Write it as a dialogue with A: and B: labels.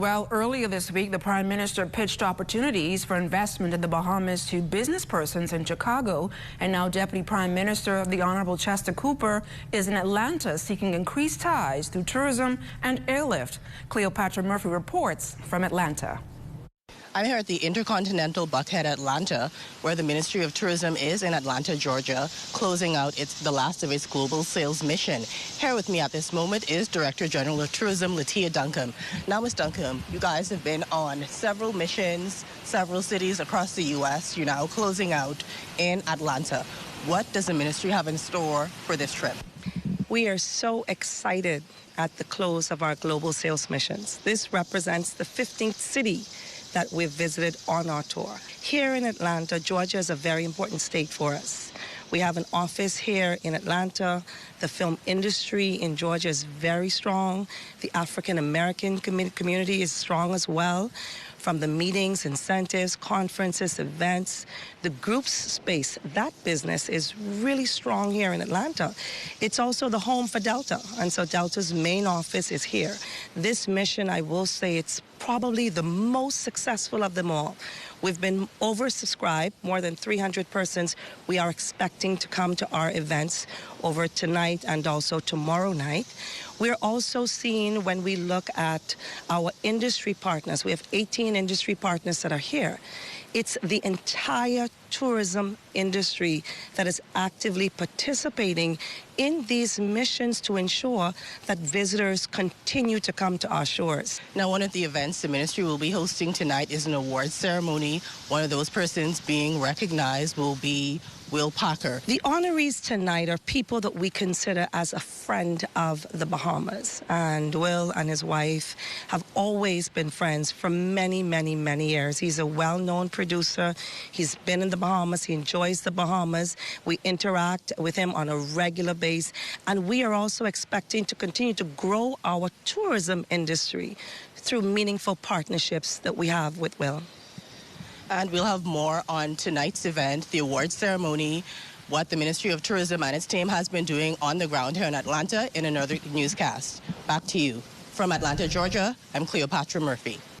A: Well, earlier this week, the Prime Minister pitched opportunities for investment in the Bahamas to business persons in Chicago. And now Deputy Prime Minister, the Honorable Chester Cooper, is in Atlanta seeking increased ties through tourism and airlift. Cleopatra Murphy reports from Atlanta.
B: I'm here at the Intercontinental Buckhead, Atlanta, where the Ministry of Tourism is in Atlanta, Georgia, closing out the last of its global sales mission. Here with me at this moment is Director General of Tourism, Latia Duncombe. Now, Ms. Duncombe, you guys have been on several missions, several cities across the U.S. You're now closing out in Atlanta. What does the ministry have in store for this trip?
C: We are so excited at the close of our global sales missions. This represents the 15th city that we've visited on our tour. Here in Atlanta, Georgia is a very important state for us. We have an office here in Atlanta. The film industry in Georgia is very strong. The African-American community is strong as well. From the meetings, incentives, conferences, events, the groups space, that business is really strong here in Atlanta. It's also the home for Delta, and so Delta's main office is here. This mission, I will say, it's probably the most successful of them all. We've been oversubscribed, more than 300 persons. We are expecting to come to our events over tonight and also tomorrow night. We're also seeing, when we look at our industry partners, we have 18 industry partners that are here. It's the entire tourism industry that is actively participating in these missions to ensure that visitors continue to come to our shores.
B: Now, one of the events the ministry will be hosting tonight is an awards ceremony. One of those persons being recognized will be Will Parker.
C: The honorees tonight are people that we consider as a friend of the Bahamas. And Will and his wife have always been friends for many, many, many years. He's a well-known producer. He's been in the Bahamas. He enjoys the Bahamas. We interact with him on a regular basis. And we are also expecting to continue to grow our tourism industry through meaningful partnerships that we have with Will.
B: And we'll have more on tonight's event, the awards ceremony, what the Ministry of Tourism and its team has been doing on the ground here in Atlanta in another newscast. Back to you. From Atlanta, Georgia, I'm Cleopatra Murphy.